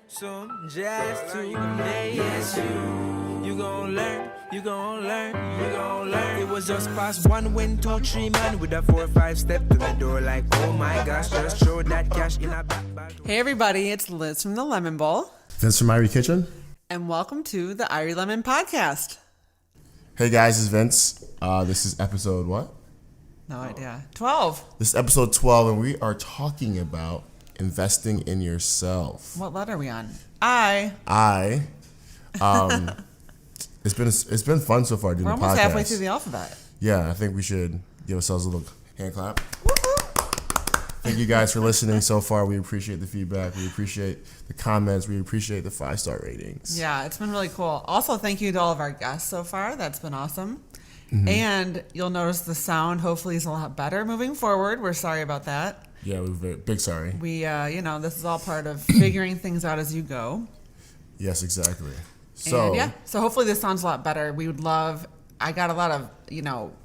soon, just today. Yes, you gon' learn, you gon' learn, you gon' learn. It was just past 1, 2, 3 man with a 4, 5 step to the door like, oh my gosh, just throw that cash in a back. Hey everybody, it's Liz from the Lemon Bowl. Vince from Irie Kitchen. And welcome to the Irie Lemon Podcast. Hey guys, it's Vince. This is episode what? No idea. 12. This is episode 12, and we are talking about investing in yourself. What letter are we on? I. It's been fun so far doing the podcast. We're almost halfway through the alphabet. Yeah, I think we should give ourselves a little hand clap. Thank you guys for listening so far. We appreciate the feedback. We appreciate the comments. We appreciate the 5-star ratings. Yeah, it's been really cool. Also, thank you to all of our guests so far. That's been awesome. Mm-hmm. And you'll notice the sound hopefully is a lot better moving forward. We're sorry about that. Yeah, we're very big sorry. We, this is all part of figuring things out as you go. Yes, exactly. So hopefully this sounds a lot better. I got a lot of,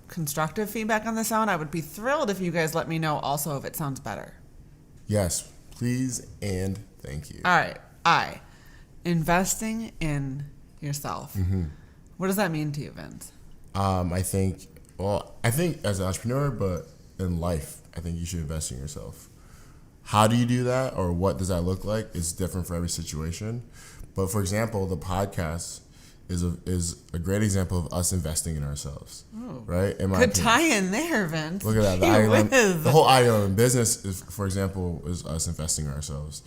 constructive feedback on the sound. I would be thrilled if you guys let me know also if it sounds better. Yes, please and thank you. All right. Investing in yourself. Mm-hmm. What does that mean to you, Vince? I think as an entrepreneur, but in life, I think you should invest in yourself. How do you do that, or what does that look like? It's different for every situation. But for example, the podcast is a great example of us investing in ourselves. Oh, right? Good tie in there, Vince. Look at that. The whole IOM business, for example, is us investing in ourselves.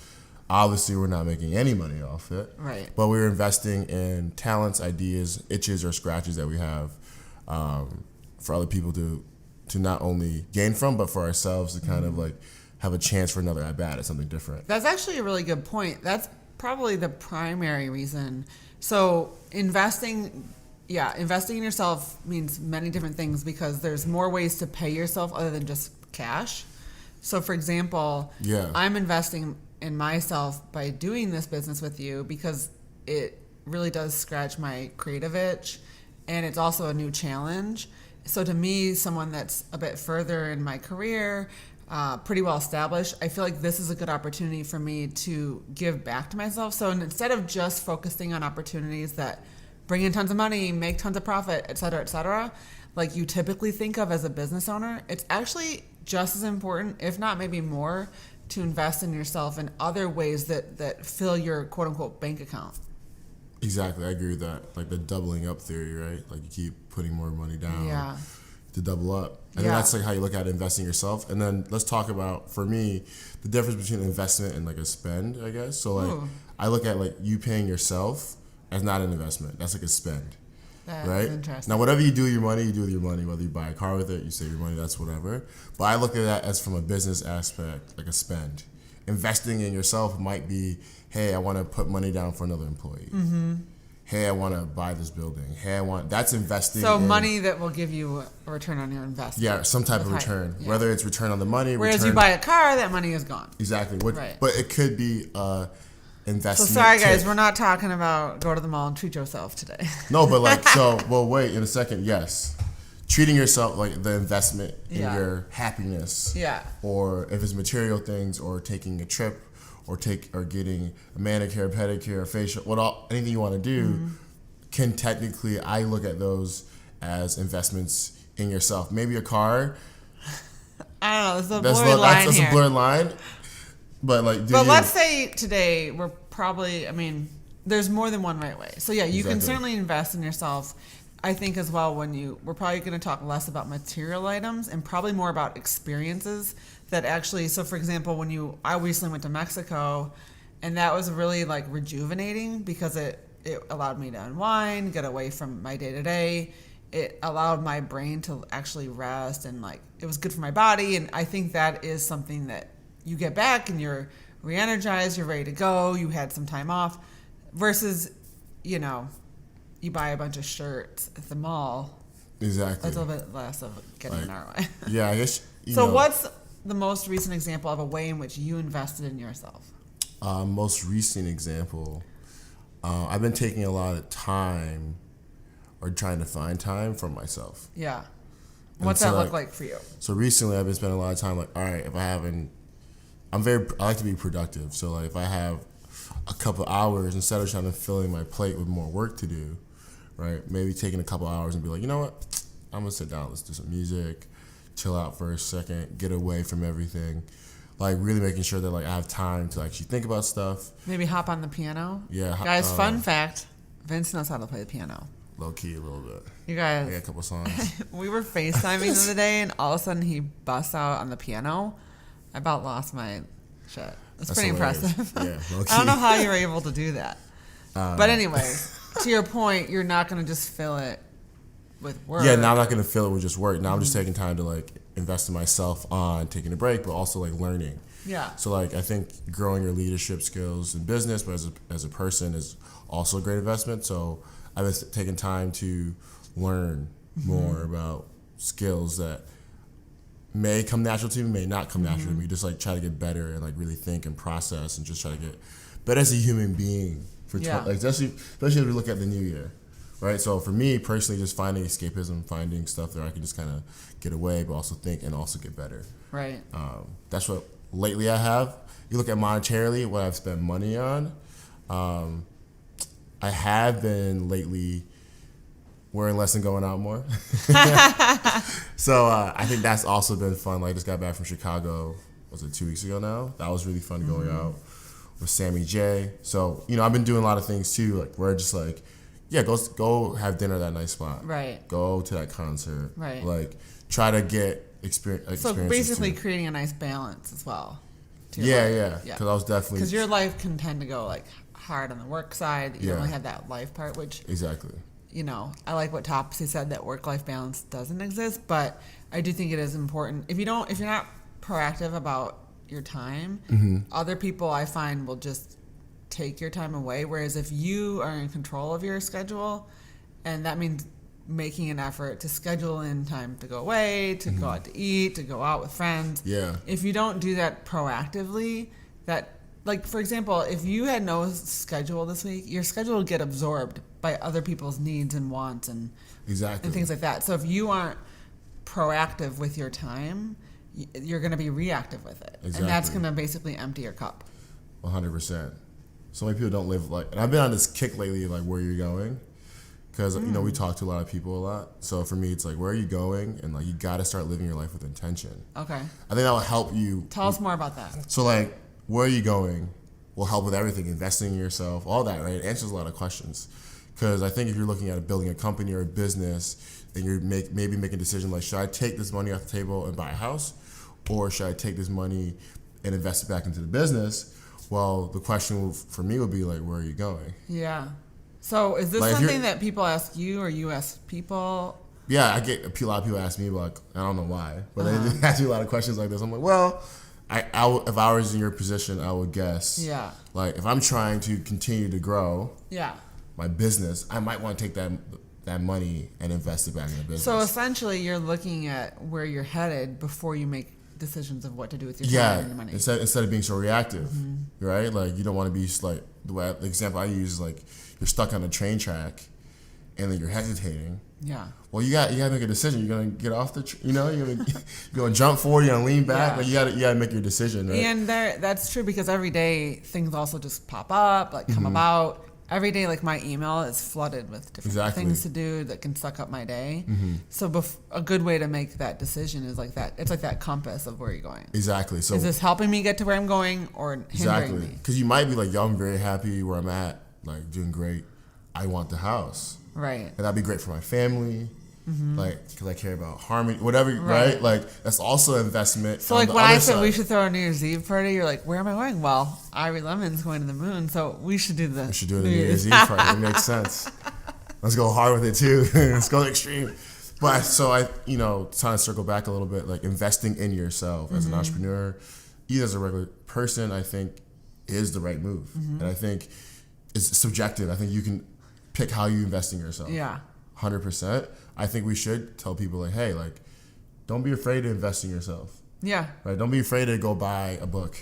Obviously, we're not making any money off it. Right. But we're investing in talents, ideas, itches, or scratches that we have for other people to not only gain from, but for ourselves to kind of like have a chance for another at-bat at something different. That's actually a really good point. That's probably the primary reason. So investing in yourself means many different things because there's more ways to pay yourself other than just cash. So for example, I'm investing in myself by doing this business with you because it really does scratch my creative itch, and it's also a new challenge. So to me, someone that's a bit further in my career, pretty well established, I feel like this is a good opportunity for me to give back to myself. So instead of just focusing on opportunities that bring in tons of money, make tons of profit, et cetera, like you typically think of as a business owner, it's actually just as important, if not maybe more, to invest in yourself in other ways that fill your quote-unquote bank account. Exactly, I agree with that. Like the doubling up theory, right? Like you keep putting more money down to double up. And then that's like how you look at investing in yourself. And then let's talk about, for me, the difference between an investment and like a spend, I guess. So like I look at like you paying yourself as not an investment. That's like a spend. That's right? Interesting. Now, whatever you do with your money, you do with your money. Whether you buy a car with it, you save your money, that's whatever. But I look at that as from a business aspect, like a spend. Investing in yourself might be, hey, I want to put money down for another employee. Mm-hmm. Hey, I want to buy this building. Hey, that's investing. So money that will give you a return on your investment. Yeah, some type of return. Yeah. Whether it's return on the money. Whereas you buy a car, that money is gone. Exactly. But it could be investment. So sorry guys, we're not talking about go to the mall and treat yourself today. No, but wait in a second. Yes, treating yourself like the investment in your happiness. Yeah. Or if it's material things, or taking a trip, or getting a manicure, pedicure, a facial, anything you want to do, can technically, I look at those as investments in yourself. Maybe a car. I don't know. There's a blurred line That's here. a blurred line. But let's say today we're probably, there's more than one right way. So yeah, you can certainly invest in yourself. I think as well we're probably going to talk less about material items and probably more about experiences that actually, so for example, I recently went to Mexico, and that was really like rejuvenating because it allowed me to unwind, get away from my day to day. It allowed my brain to actually rest, and like it was good for my body. And I think that is something that you get back and you're re-energized, you're ready to go, you had some time off, versus, you buy a bunch of shirts at the mall. Exactly. That's a little bit less of getting in our way. Yeah, I guess. So what's the most recent example of a way in which you invested in yourself? Most recent example, I've been taking a lot of time, or trying to find time for myself. Yeah. What's that look like for you? So recently I've been spending a lot of time like, all right, I like to be productive. So like if I have a couple hours instead of trying to filling my plate with more work to do, right? Maybe taking a couple hours and be like, you know what? I'm gonna sit down. Let's do some music, chill out for a second, get away from everything. Like really making sure that like I have time to actually think about stuff. Maybe hop on the piano. Yeah. Guys, fun fact: Vince knows how to play the piano. Low key a little bit. You guys. I got a couple songs. We were FaceTiming the other day, and all of a sudden he busts out on the piano. I about lost my shit. That's pretty hilarious. impressive. Yeah, low key. I don't know how you were able to do that. But anyways, to your point, you're not going to just fill it with work. Yeah, now I'm not gonna fill it with just work. Now I'm just taking time to like invest in myself on taking a break, but also like learning. Yeah. So like I think growing your leadership skills in business, but as a person is also a great investment. So I've been taking time to learn more about skills that may come natural to me, may not come natural to me. Just like try to get better and like really think and process and just try to get better as a human being. Like especially as we look at the new year. Right, so for me personally, just finding escapism, finding stuff that I can just kind of get away, but also think and also get better. Right. That's what lately I have. You look at monetarily, what I've spent money on. I have been lately wearing less and going out more. So I think that's also been fun. Like, I just got back from Chicago. Was it 2 weeks ago now? That was really fun going out with Sammy J. So I've been doing a lot of things too. Like, we're just like. Yeah, go have dinner at that nice spot. Right. Go to that concert. Right. Like, try to get experiences. So basically too. creating a nice balance as well. Yeah. Because I was definitely... Because your life can tend to go, like, hard on the work side. You don't really have that life part, which... Exactly. I like what Topsy said, that work-life balance doesn't exist, but I do think it is important. If you're not proactive about your time, other people, I find, will just... take your time away, whereas if you are in control of your schedule, and that means making an effort to schedule in time to go away, to go out to eat, to go out with friends. Yeah. If you don't do that proactively, that, like, for example, if you had no schedule this week, your schedule would get absorbed by other people's needs and wants and things like that. So if you aren't proactive with your time, you're going to be reactive with it. Exactly. And that's going to basically empty your cup. 100%. So many people don't live like, and I've been on this kick lately, like where you're going, because we talk to a lot of people a lot. So for me, it's like, where are you going, and like you got to start living your life with intention. Okay. I think that will help you. Tell us more about that. So like, where are you going? Will help with everything, investing in yourself, all that, right? It answers a lot of questions. Because I think if you're looking at building a company or a business, and you're maybe making a decision like, should I take this money off the table and buy a house, or should I take this money and invest it back into the business? Well, the question for me would be like, where are you going? Yeah. So is this like something that people ask you, or you ask people? Yeah, I get a lot of people ask me, like, I don't know why, but they ask me a lot of questions like this. I'm like, well, if I was in your position, I would guess. Yeah. Like, if I'm trying to continue to grow my business, I might want to take that money and invest it back in the business. So essentially, you're looking at where you're headed before you make decisions of what to do with your time and your money. Instead of being so reactive, right? Like, you don't want to be like, the example I use is like, you're stuck on a train track and then you're hesitating. Yeah. Well, you got to make a decision. You're going to get off you're going to jump forward, you're going to lean back. Like, you got to make your decision, right? And that's true, because every day things also just pop up, like come about. Every day, like, my email is flooded with different things to do that can suck up my day. So a good way to make that decision is like that. It's like that compass of where you're going. Exactly. So is this helping me get to where I'm going, or hindering me? Because you might be like, yo, I'm very happy where I'm at, like, doing great. I want the house. Right. And that'd be great for my family. Like, because I care about harmony, whatever, right? Like, that's also an investment. So, like, when I said we should throw a New Year's Eve party, you're like, where am I going? Well, Irie Lemon's going to the moon, so we should do this. We should do it a New Year's Eve party. It makes sense. Let's go hard with it, too. Let's go extreme. But so trying to circle back a little bit, like, investing in yourself as an entrepreneur, either as a regular person, I think is the right move. And I think it's subjective. I think you can pick how you invest in yourself. Yeah. 100%. I think we should tell people, like, hey, like, don't be afraid to invest in yourself. Yeah. Right. Don't be afraid to go buy a book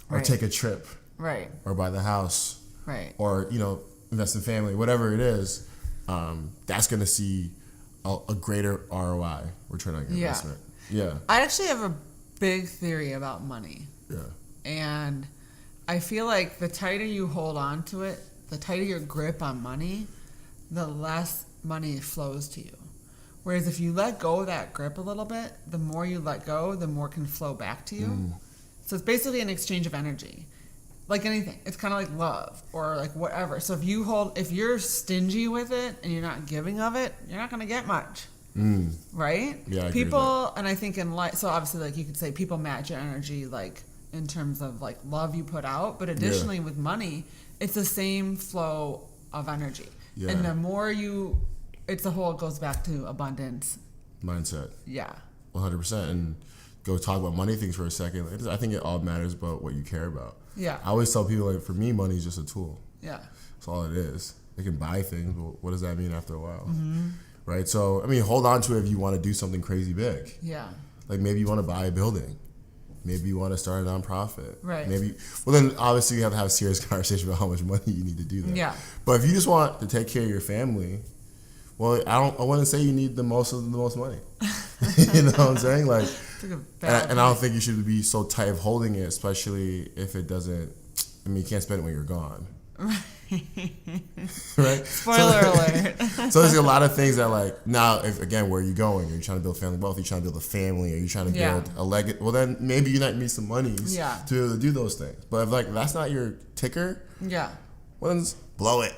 or take a trip. Right. Or buy the house. Right. Or, invest in family, whatever it is. That's going to see a greater ROI, return on your investment. Yeah. I actually have a big theory about money. Yeah. And I feel like the tighter you hold on to it, the tighter your grip on money, the less money flows to you. Whereas if you let go of that grip a little bit, the more you let go, the more can flow back to you. So it's basically an exchange of energy. Like anything. It's kind of like love or like whatever. So if you're stingy with it and you're not giving of it, you're not going to get much. Right? Yeah, I people, agree with that. and I think in life, so obviously like you could say people match your energy like in terms of like love you put out, but additionally with money, it's the same flow of energy. Yeah. And the more it goes back to abundance. Mindset. Yeah. 100%. And go talk about money things for a second. I think it all matters about what you care about. Yeah. I always tell people, like, for me, money is just a tool. Yeah. That's all it is. They can buy things, but what does that mean after a while? Right? So, I mean, hold on to it if you want to do something crazy big. Yeah. Like, maybe you want to buy a building. Maybe you want to start a nonprofit. Right. Well, then, obviously, you have to have a serious conversation about how much money you need to do that. Yeah. But if you just want to take care of your family, well, I wouldn't say you need the most money. You know what I'm saying? Like, and I don't think you should be so tight of holding it, especially if it doesn't. I mean, you can't spend it when you're gone. Right? Spoiler alert. So there's a lot of things that, like, now, again, where are you going? Are you trying to build family wealth? Are you trying to build a family? Are you trying to build a legacy? Well, then maybe you might need some monies to be able to do those things. But if, like, that's not your ticker, well, then just blow it.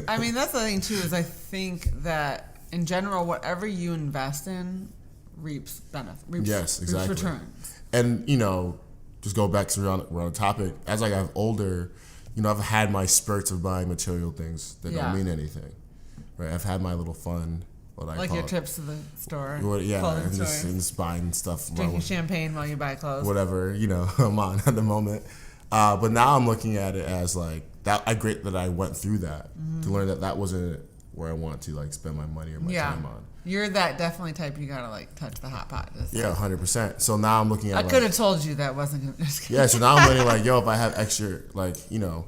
I mean, that's the thing, too, is I think that, in general, whatever you invest in reaps benefits. Yes, exactly. Reaps returns. And, you know, just go back to we're on the topic. As I got older, you know, I've had my spurts of buying material things that don't mean anything. Right? I've had my little fun. Like your trips to the store. And just buying stuff. Drinking champagne while you buy clothes. Whatever, you know, I'm on at the moment. But now I'm looking at it as like, great that I went through that to learn that wasn't where I want to like spend my money or my time on. You're that definitely type you gotta like touch the hot pot. 100%. So now I'm looking at I could have told you that wasn't gonna just kidding. Yeah, so now I'm looking like, yo, if I have extra, like, you know,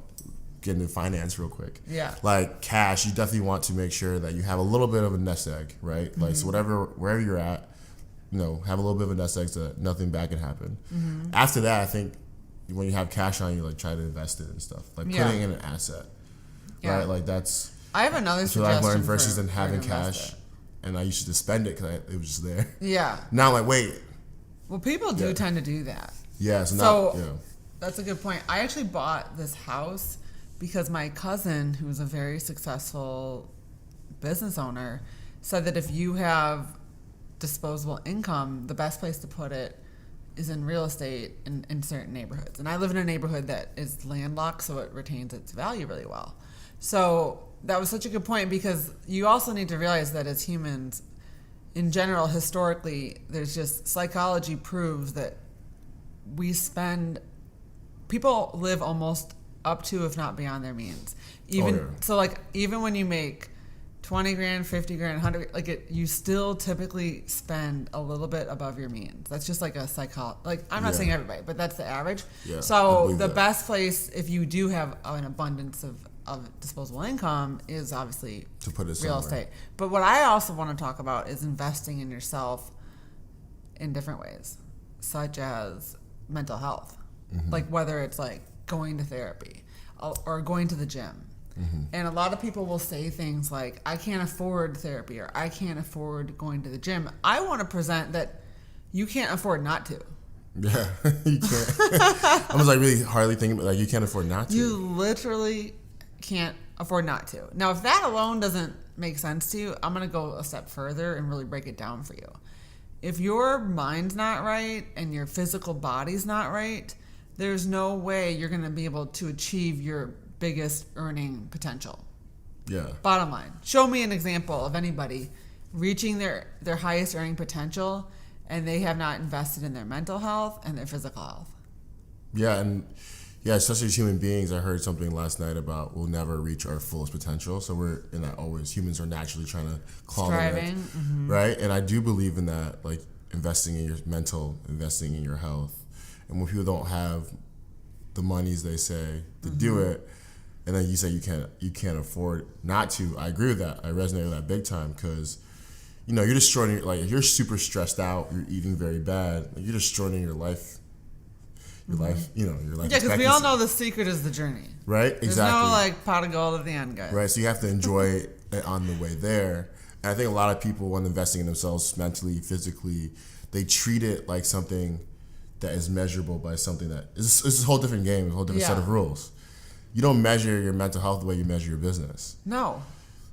get into finance real quick. Yeah. Like cash, you definitely want to make sure that you have a little bit of a nest egg, right? Like, so wherever you're at, you know, have a little bit of a nest egg so that nothing bad can happen. After that, I think when you have cash on you, like try to invest it and stuff. Like putting in an asset. Right? Like that's I have another suggestion. I've learned versus than having cash. And I used to just spend it because it was just there. Yeah. Now I'm like, wait. Well, people do tend to do that. Yeah. So now, that's a good point. I actually bought this house because my cousin, who's a very successful business owner, said that if you have disposable income, the best place to put it is in real estate in certain neighborhoods. And I live in a neighborhood that is landlocked, so it retains its value really well. So that was such a good point because you also need to realize that as humans, in general, historically, there's just psychology proves that people live almost up to, if not beyond their means. So like, even when you make 20 grand, 50 grand, 100, like you still typically spend a little bit above your means. That's just like a psychology. Like, I'm not saying everybody, but that's the average. Yeah, so the best place, if you do have an abundance of disposable income, is obviously to put it real estate. But what I also want to talk about is investing in yourself in different ways, such as mental health. Like whether it's like going to therapy or going to the gym. And a lot of people will say things like, I can't afford therapy or I can't afford going to the gym. I want to present that you can't afford not to. Yeah, you can't. I was like really hardly thinking about like you can't afford not to. You literally can't afford not to. Now, if that alone doesn't make sense to you, I'm going to go a step further and really break it down for you. If your mind's not right and your physical body's not right, there's no way you're going to be able to achieve your biggest earning potential. Yeah. Bottom line. Show me an example of anybody reaching their highest earning potential and they have not invested in their mental health and their physical health. Yeah, and especially as human beings, I heard something last night about we'll never reach our fullest potential. So we're in that always. Humans are naturally trying to claw striving, right? And I do believe in that, like investing in your mental, investing in your health. And when people don't have the monies they say to do it, and then you say you can't afford not to, I agree with that. I resonate with that big time because, you know, you're destroying, like if you're super stressed out, you're eating very bad, like, you're destroying your life. your life, your life. Yeah, because we all know the secret is the journey. Right? There's Exactly. no pot of gold at the end, guys. Right. So you have to enjoy it on the way there. And I think a lot of people, when investing in themselves mentally, physically, they treat it like something that is measurable by something that is a whole different game, a whole different set of rules. You don't measure your mental health the way you measure your business. No.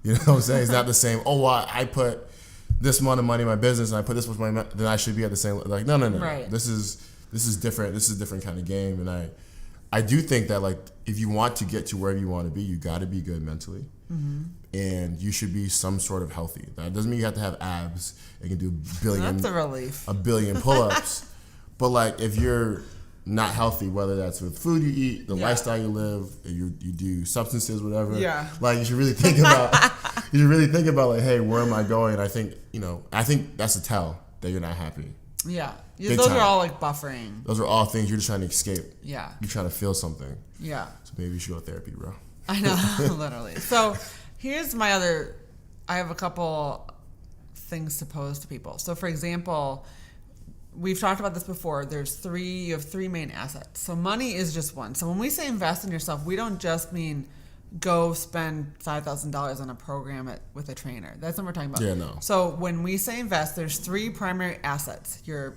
You know what I'm saying? It's not the same. Oh, well, I put this amount of money in my business and I put this much money, then I should be at the same. Like, no. Right. This is different. This is a different kind of game. And I do think that, like, if you want to get to wherever you want to be, you got to be good mentally. Mm-hmm. And you should be some sort of healthy. That doesn't mean you have to have abs and can do That's a relief. a billion pull-ups. But, like, if you're not healthy, whether that's with food you eat, the lifestyle you live, you do substances, whatever. Yeah. Like, you should really think about like, hey, where am I going? And I think that's a tell that you're not happy. Yeah. Those are all like buffering. Those are all things you're just trying to escape. Yeah. You're trying to feel something. Yeah. So maybe you should go to therapy, bro. I know, literally. So here's I have a couple things to pose to people. So for example, we've talked about this before. You have three main assets. So money is just one. So when we say invest in yourself, we don't just mean go spend $5,000 on a program with a trainer. That's what we're talking about. Yeah, no. So when we say invest, there's three primary assets. Your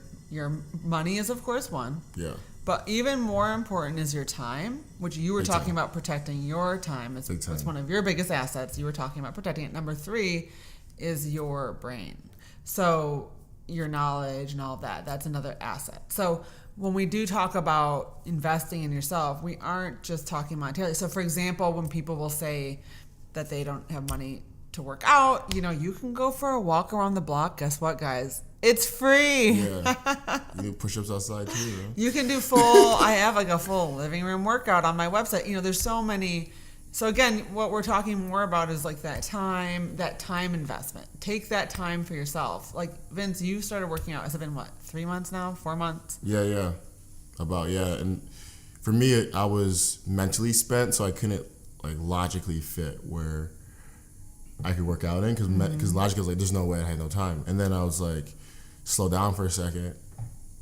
money is, of course, one. Yeah. But even more important is your time, which you were talking about protecting your time. It's one of your biggest assets. You were talking about protecting it. Number 3 is your brain. So your knowledge and all of that, that's another asset. So when we do talk about investing in yourself, we aren't just talking monetarily. So for example, when people will say that they don't have money to work out, you can go for a walk around the block. Guess what, guys? It's free. Yeah. You do push-ups outside too, man. You can do I have like a full living room workout on my website. There's so many. So again, what we're talking more about is like that time investment. Take that time for yourself. Like Vince, you started working out. Has it been 3 months now? 4 months? Yeah. And for me, I was mentally spent, so I couldn't like logically fit where I could work out in because logically was like, there's no way I had no time. And then I was like, slow down for a second,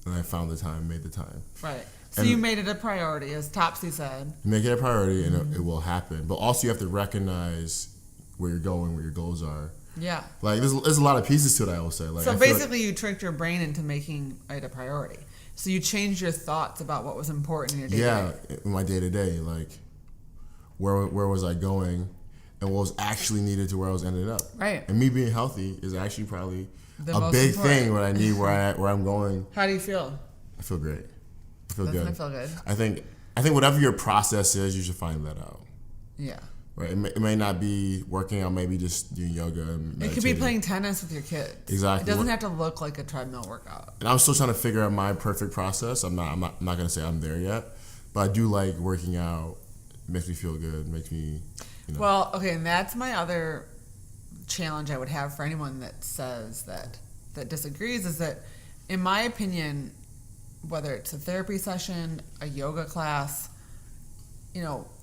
and I found the time, made the time. Right. So you made it a priority, as Topsy said. Make it a priority, and it will happen. But also, you have to recognize where you're going, where your goals are. Yeah. Like, there's a lot of pieces to it, I will say. Like, so basically, you tricked your brain into making it a priority. So you changed your thoughts about what was important in your day-to-day. Yeah, in my day-to-day. Like, where was I going, and what was actually needed to where I was ended up. Right. And me being healthy is actually probably a big thing what I need where I'm going. How do you feel? I feel great. I feel good. I feel good. I think whatever your process is, you should find that out. Yeah. Right. It may not be working out. Maybe just doing yoga. And it could be playing tennis with your kids. Exactly. It doesn't have to look like a treadmill workout. And I'm still trying to figure out my perfect process. I'm not going to say I'm there yet, but I do like working out. It makes me feel good. Makes me. Well, okay, and that's my other challenge I would have for anyone that says that disagrees is that, in my opinion, whether it's a therapy session, a yoga class,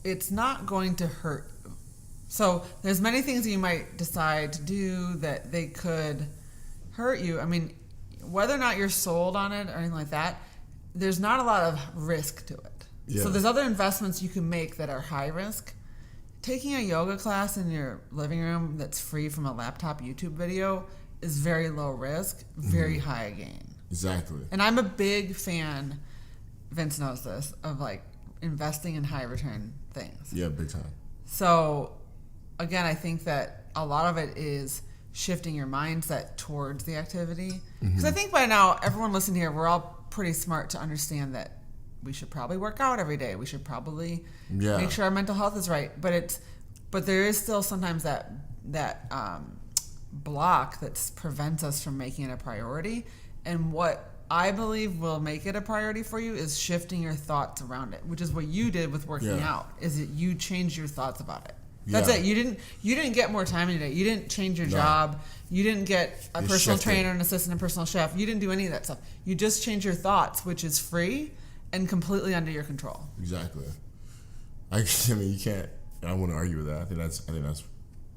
it's not going to hurt you. So there's many things that you might decide to do that they could hurt you. I mean, whether or not you're sold on it or anything like that, there's not a lot of risk to it. Yeah. So there's other investments you can make that are high risk. Taking a yoga class in your living room that's free from a laptop YouTube video is very low risk, very high gain. Exactly. And I'm a big fan, Vince knows this, of like investing in high return things. Yeah, big time. So again, I think that a lot of it is shifting your mindset towards the activity. Because I think by now, everyone listening here, we're all pretty smart to understand that we should probably work out every day. We should probably make sure our mental health is right. But there is still sometimes that block that prevents us from making it a priority. And what I believe will make it a priority for you is shifting your thoughts around it, which is what you did with working out. Is that you changed your thoughts about it. That's it. You didn't get more time in a day. You didn't change your job. You didn't get a personal trainer, an assistant, and personal chef. You didn't do any of that stuff. You just changed your thoughts, which is free and completely under your control. Exactly. I mean, you can't. I don't want to argue with that. I think that's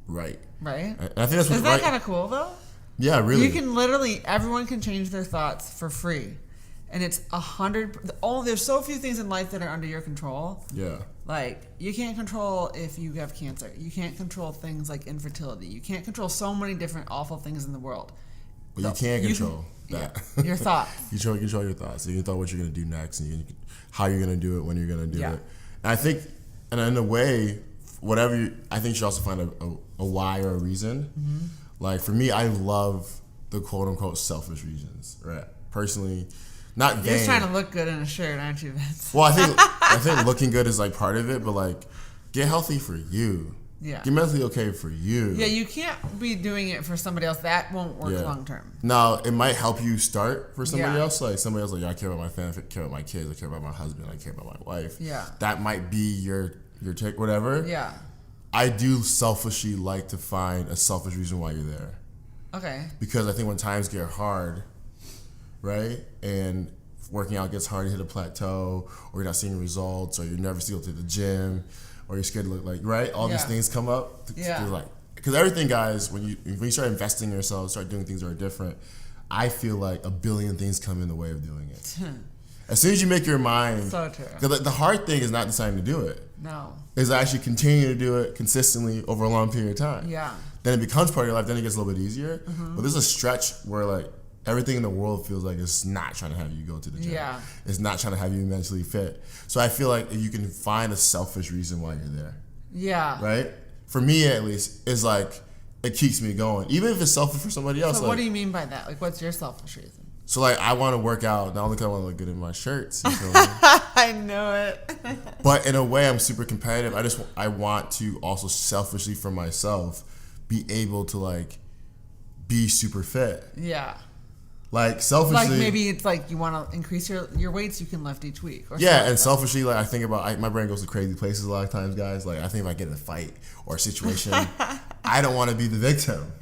right. Right. I think that's Isn't that kind of cool though? Yeah, really. Everyone can change their thoughts for free. And it's 100. There's so few things in life that are under your control. Yeah. Like, you can't control if you have cancer. You can't control things like infertility. You can't control so many different awful things in the world. But you can control that. Yeah, your thoughts. You control your thoughts. You can thought what you're going to do next, and how you're going to do it, when you're going to do it. And I think, and in a way, I think you should also find a why or a reason. Mm-hmm. Like, for me, I love the quote-unquote selfish reasons, right? Personally, not vain. You're just trying to look good in a shirt, aren't you, Vince? Well, I think looking good is like part of it, but like, get healthy for you. Yeah. Get mentally okay for you. Yeah, you can't be doing it for somebody else. That won't work long term. Now, it might help you start for somebody else. Like, somebody else, like, I care about my family, I care about my kids, I care about my husband, I care about my wife. Yeah. That might be your take, whatever. Yeah. I do selfishly like to find a selfish reason why you're there. Okay. Because I think when times get hard, right, and working out gets hard, you hit a plateau, or you're not seeing results, or you're nervous to go to the gym, or you're scared to look like, right? All these things come up. Because everything, guys, when you start investing in yourself, start doing things that are different, I feel like a billion things come in the way of doing it. As soon as you make your mind, so true. Because the hard thing is not deciding to do it. No. Is actually continuing to do it consistently over a long period of time. Yeah. Then it becomes part of your life. Then it gets a little bit easier. Mm-hmm. But there's a stretch where like everything in the world feels like it's not trying to have you go to the gym. Yeah. It's not trying to have you mentally fit. So I feel like if you can find a selfish reason why you're there. Yeah. Right? For me, at least, it's like it keeps me going, even if it's selfish for somebody else. So like, what do you mean by that? Like, what's your selfish reason? So like, I want to work out not only because I want to look good in my shirts. You feel me? I know it. But in a way, I'm super competitive. I want to also selfishly for myself be able to like be super fit. Yeah. Like selfishly, like maybe it's like you want to increase your weights you can lift each week. Or yeah, and selfishly, like I think about my brain goes to crazy places a lot of times, guys. Like I think if I get in a fight or a situation, I don't want to be the victim.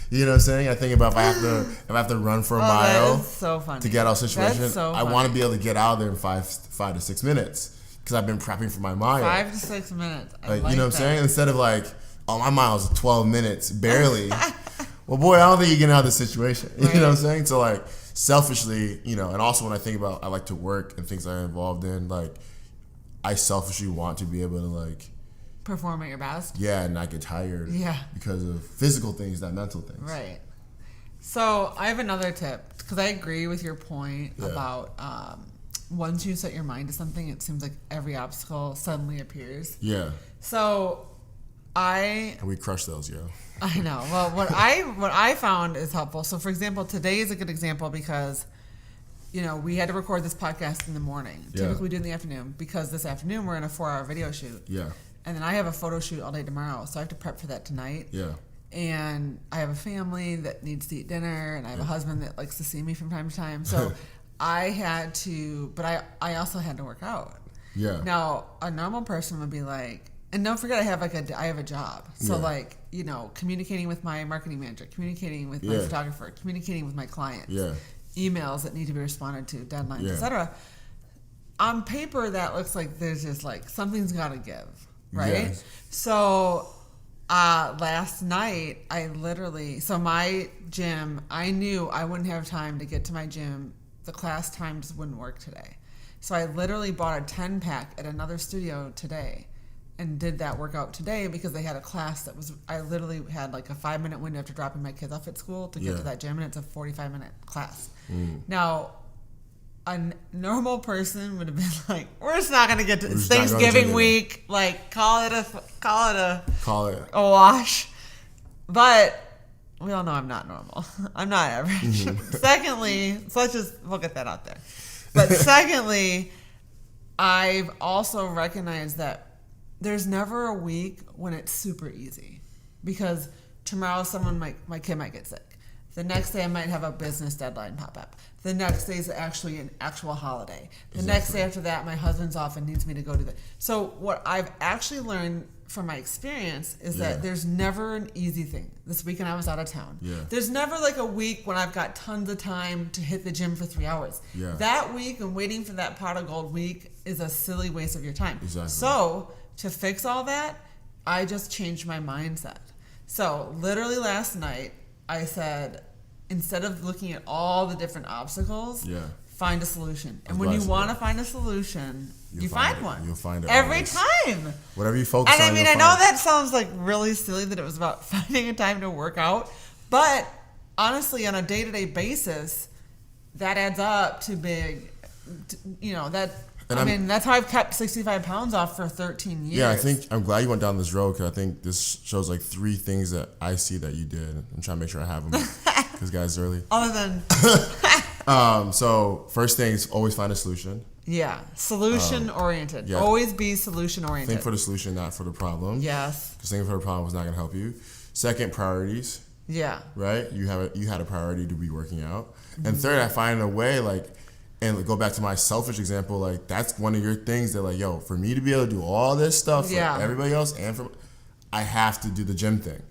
You know what I'm saying? I think about if I have to run for a mile so to get out of a situation, so I want to be able to get out of there in 5 to 6 minutes because I've been prepping for my mile. 5 to 6 minutes. Like you know what I'm saying? Instead of like, oh, my mile's 12 minutes, barely. Well, boy, I don't think you get out of this situation. You know what I'm saying? So like selfishly, you know, and also when I think about I like to work and things I'm involved in, like I selfishly want to be able to like perform at your best. Yeah, and not get tired. Yeah. Because of physical things, not mental things. Right. So I have another tip because I agree with your point about once you set your mind to something, it seems like every obstacle suddenly appears. Yeah. So and we crush those, yo. I know. Well, what I found is helpful. So for example, today is a good example because you know, we had to record this podcast in the morning. Yeah. Typically we do it in the afternoon because this afternoon we're in a 4-hour video shoot. Yeah. And then I have a photo shoot all day tomorrow, so I have to prep for that tonight. Yeah. And I have a family that needs to eat dinner, and I have a husband that likes to see me from time to time. So I had to, but I also had to work out. Yeah. Now, a normal person would be like, and don't forget I have a job. So like, you know, communicating with my marketing manager, communicating with my photographer, communicating with my clients, emails that need to be responded to, deadlines, etc. On paper, that looks like there's just like something's got to give. Right? Yes. So last night, my gym, I knew I wouldn't have time to get to my gym. The class times wouldn't work today. So I literally bought a 10-pack at another studio today and did that workout today because they had a class I literally had like a 5-minute window after dropping my kids off at school to get to that gym, and it's a 45-minute class. Now, a normal person would have been like, "We're just not going to get to it's Thanksgiving week. Like, call it a wash." But we all know I'm not normal. I'm not average. Secondly, so we'll get that out there. But secondly, I've also recognized that there's never a week when it's super easy because tomorrow my kid might get sick. The next day I might have a business deadline pop up. The next day is actually an actual holiday. The next day after that, my husband's off and needs me to go to So what I've actually learned from my experience is that there's never an easy thing. This weekend I was out of town. Yeah. There's never like a week when I've got tons of time to hit the gym for 3 hours. Yeah. That week and waiting for that pot of gold week is a silly waste of your time. Exactly. So to fix all that, I just changed my mindset. So literally last night, I said, instead of looking at all the different obstacles, find a solution. And when you want to find a solution, you find one. You'll find it every always. time. Whatever you focus on. And I mean, I know that sounds like really silly that it was about finding a time to work out, but honestly, on a day-to-day basis, that adds up to big. That's how I've kept 65 pounds off for 13 years. Yeah, I think I'm glad you went down this road because I think this shows like 3 things that I see that you did. I'm trying to make sure I have them because guys early. Other than so first thing is always find a solution. Yeah, solution oriented. Yeah. Always be solution oriented. Think for the solution, not for the problem. Yes. Because thinking for the problem is not going to help you. Second, priorities. Yeah. Right. You had a priority to be working out. Mm-hmm. And third, I find a way and go back to my selfish example, like that's one of your things that like, yo, for me to be able to do all this stuff for everybody else and I have to do the gym thing.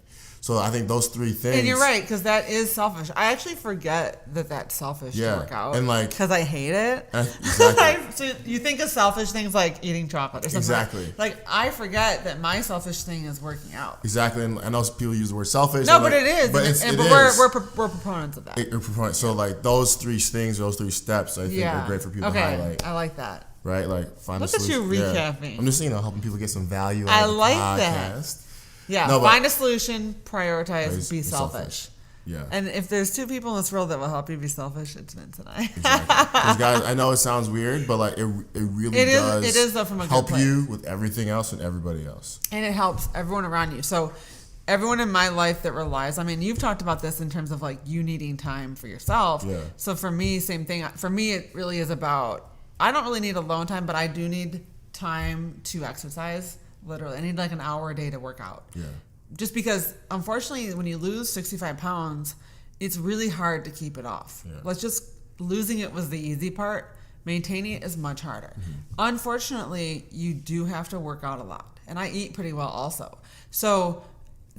So I think those 3 things. And you're right, because that is selfish. I actually forget that that's selfish to work out. And like, because I hate it. Exactly. So you think of selfish things like eating chocolate or something. Exactly. Like I forget that my selfish thing is working out. Exactly. And I know people use the word selfish. No, but it is. We're proponents of that. We're proponents. So like those 3 things, those 3 steps, I think are great for people to highlight. I like that. Right? Like find a solution. Look at you recapping. Yeah. I'm just helping people get some value out I of the like podcast. That. Yeah, find a solution, prioritize, be selfish. Yeah. And if there's 2 people in this world that will help you be selfish, it's Vince and I. Exactly. Because guys, I know it sounds weird, but like it really does. It is though from a help good place. you with everything else and everybody else. And it helps everyone around you. So everyone in my life that relies. I mean, you've talked about this in terms of like you needing time for yourself. Yeah. So for me, same thing. For me, it really is about. I don't really need alone time, but I do need time to exercise. Literally, I need like an hour a day to work out. Yeah. Just because, unfortunately, when you lose 65 pounds, it's really hard to keep it off. Yeah. Losing it was the easy part. Maintaining it is much harder. Mm-hmm. Unfortunately, you do have to work out a lot. And I eat pretty well also. So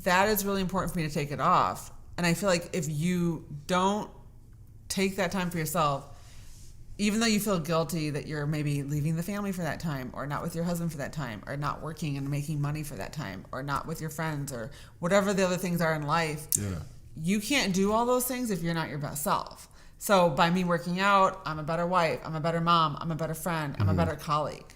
that is really important for me to take it off. And I feel like if you don't take that time for yourself, even though you feel guilty that you're maybe leaving the family for that time or not with your husband for that time or not working and making money for that time or not with your friends or whatever the other things are in life, you can't do all those things if you're not your best self. So by me working out, I'm a better wife, I'm a better mom, I'm a better friend, I'm a better colleague.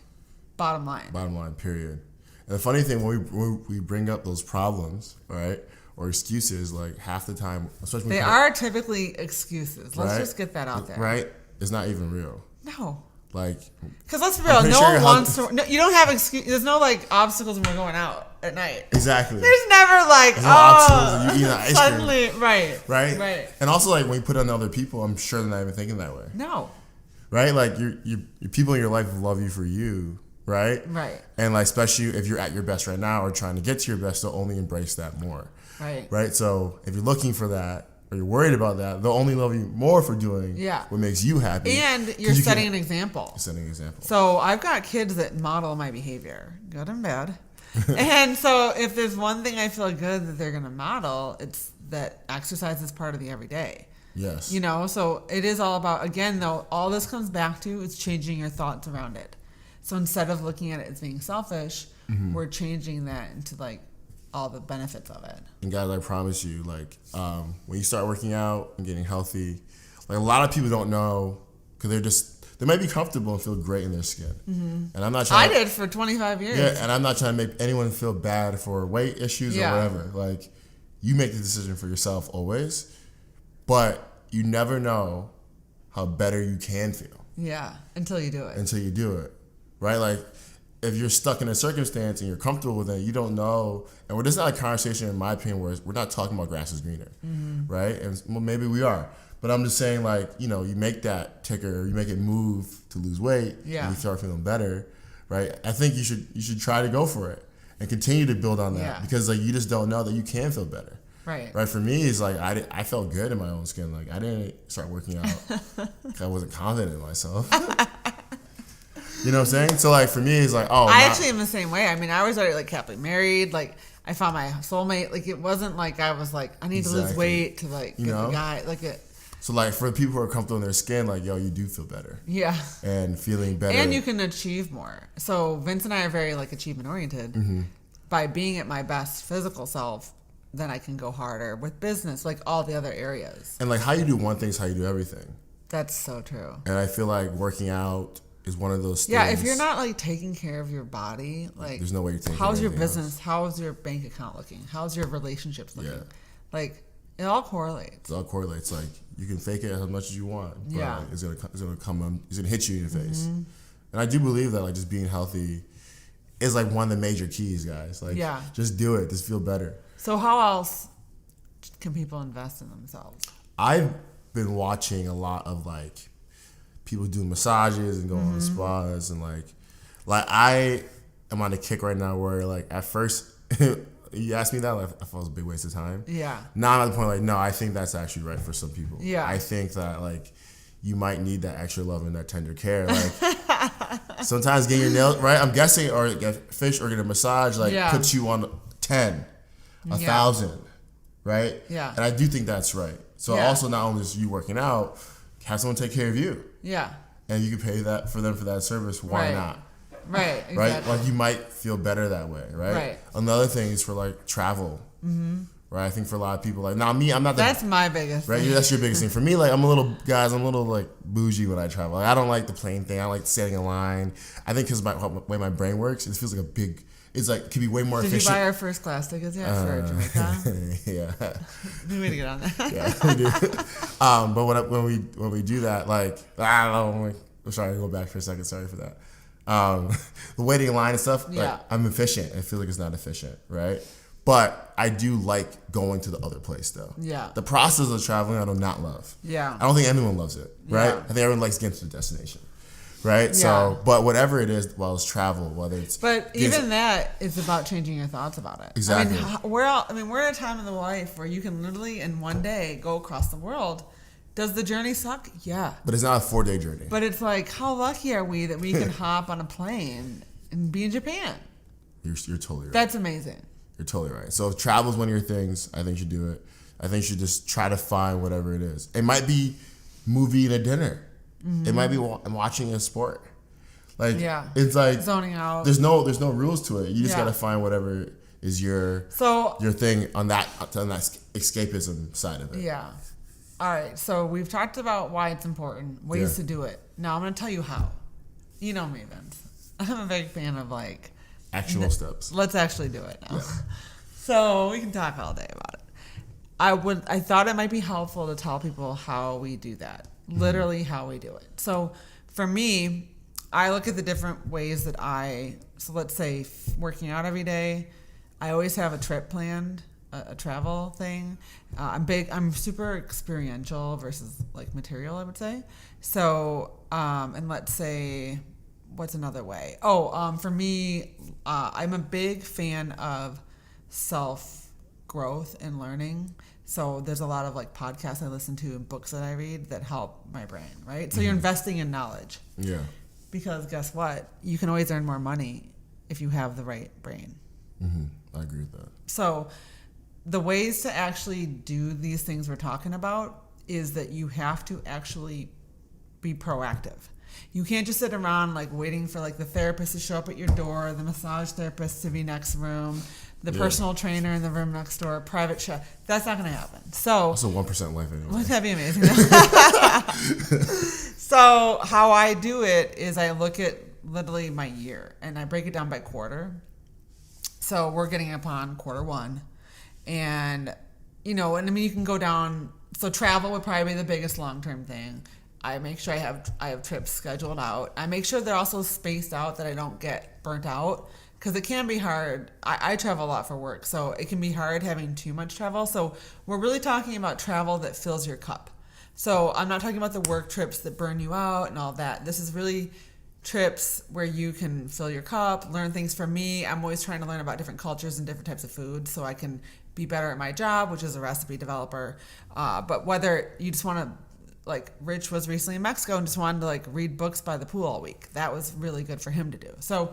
Bottom line. Bottom line, period. And the funny thing, when we bring up those problems, right, or excuses, like half the time, especially they are typically excuses. Let's just get that out there. Right? It's not even real. No. Like, because let's be real, no one wants to. No, you don't have excuse. There's no like obstacles when we're going out at night. Exactly. There's never like no obstacles. You eat ice suddenly cream. Right. And also like when you put it on other people, I'm sure they're not even thinking that way. No. Right. Like your people in your life love you for you. Right. Right. And like especially if you're at your best right now or trying to get to your best, they'll only embrace that more. Right. Right. So if you're looking for that, or you're worried about that, they'll only love you more for doing what makes you happy. And you're setting an example. You're setting an example. So I've got kids that model my behavior, good and bad. And so if there's one thing I feel good that they're going to model, it's that exercise is part of the everyday. Yes. So it is all about, again, though, all this comes back to is changing your thoughts around it. So instead of looking at it as being selfish, we're changing that into like, all the benefits of it. And guys, I promise you, like when you start working out and getting healthy, like a lot of people don't know because they might be comfortable and feel great in their skin. Mm-hmm. And I'm not trying. I did for 25 years. Yeah, and I'm not trying to make anyone feel bad for weight issues or whatever. Like you make the decision for yourself always, but you never know how better you can feel. Yeah, until you do it. Right? Like. If you're stuck in a circumstance and you're comfortable with it, you don't know. And this is not a conversation, in my opinion, where we're not talking about grass is greener, right? And well, maybe we are. But I'm just saying, like, you make that ticker, you make it move to lose weight, and you start feeling better, right? I think you should try to go for it and continue to build on that because, like, you just don't know that you can feel better. Right. Right. For me, it's like I felt good in my own skin. Like I didn't start working out because I wasn't confident in myself. You know what I'm saying? So like for me, it's like, I actually am the same way. I mean, I was already like happily married. Like I found my soulmate. Like it wasn't like I was like I need to lose weight to like get the guy like it. So like for the people who are comfortable in their skin, like yo, you do feel better. Yeah. And feeling better. And you can achieve more. So Vince and I are very like achievement oriented. Mm-hmm. By being at my best physical self, then I can go harder with business, like all the other areas. And like how you do one thing is how you do everything. That's so true. And I feel like working out is one of those things. Yeah, if you're not like taking care of your body, like there's no way you're taking care of how's your anything business? else. How's your bank account looking? How's your relationships looking? Yeah. Like it all correlates. It all correlates. Like you can fake it as much as you want, but Yeah. it's gonna hit you in your face. And I do believe that like just being healthy is like one of the major keys, guys. Like just do it. Just feel better. So how else can people invest in themselves? I've been watching a lot of like people doing massages and going on spas and like I am on a kick right now where like at first you asked me that, like, I thought it was a big waste of time. Yeah. Now I'm at the point like, no, I think that's actually right for some people. Yeah. I think that like you might need that extra love and that tender care. Like sometimes getting your nails right, I'm guessing, or get fish or get a massage like puts you on 10, 1,000, right? Yeah. And I do think that's right. So also not only is you working out, have someone take care of you. Yeah. And you can pay that for them for that service. Why not? Right. Exactly. Right? Like you might feel better that way, right? Right. Another thing is for like travel. Right? I think for a lot of people, like now me, I'm not That's my biggest right. thing. That's your biggest thing. For me, like I'm a little like bougie when I travel. Like, I don't like the plane thing. I like standing in line. I think because the way my brain works, it feels like a big. It's like it could be way more efficient. Did you buy our first class tickets yet for Jamaica? Yeah. We need to get on that. Yeah, we do. But when we do that, like I don't know. I'm sorry, go back for a second. Sorry for that. The waiting in line and stuff. Like, I'm efficient. I feel like it's not efficient, right? But I do like going to the other place though. Yeah. The process of traveling, I do not love. Yeah. I don't think anyone loves it, right? Yeah. I think everyone likes getting to the destination, right? Yeah. So, but whatever it is, well, it's travel, whether it's. But even that is about changing your thoughts about it. Exactly. We're at a time in the life where you can literally in one day go across the world. Does the journey suck? Yeah. But it's not a 4-day journey. But it's like, how lucky are we that we can hop on a plane and be in Japan? You're totally right. That's amazing. You're totally right. So if travel is one of your things, I think you should do it. I think you should just try to find whatever it is. It might be movie and a dinner. It might be watching a sport. Like it's like zoning out. There's no rules to it. You just gotta find whatever is your thing on that escapism side of it. Yeah. All right. So we've talked about why it's important, ways to do it. Now I'm gonna tell you how. You know me, Vince. I'm a big fan of like actual steps. Let's actually do it now. Yeah. So we can talk all day about it. I thought it might be helpful to tell people how we do that. Literally how we do it. So for me, I look at the different ways that so let's say working out every day, I always have a trip planned, a travel thing. I'm super experiential versus like material, I would say. So, and let's say, what's another way? For me, I'm a big fan of self-growth and learning. So there's a lot of like podcasts I listen to and books that I read that help my brain, right? So you're investing in knowledge. Yeah. Because guess what? You can always earn more money if you have the right brain. I agree with that. So the ways to actually do these things we're talking about is that you have to actually be proactive. You can't just sit around like waiting for like the therapist to show up at your door, the massage therapist to be next room, the personal trainer in the room next door, private chef. That's not going to happen. So that's a 1% life anyway. Wouldn't that be amazing? So how I do it is I look at literally my year and I break it down by quarter. So we're getting upon quarter one, and you can go down. So travel would probably be the biggest long-term thing. I make sure I have trips scheduled out. I make sure they're also spaced out that I don't get burnt out, because it can be hard. I travel a lot for work, so it can be hard having too much travel. So we're really talking about travel that fills your cup. So I'm not talking about the work trips that burn you out and all that. This is really trips where you can fill your cup, learn things from me. I'm always trying to learn about different cultures and different types of food so I can be better at my job, which is a recipe developer. But whether you just want to, like Rich was recently in Mexico and just wanted to like read books by the pool all week. That was really good for him to do. So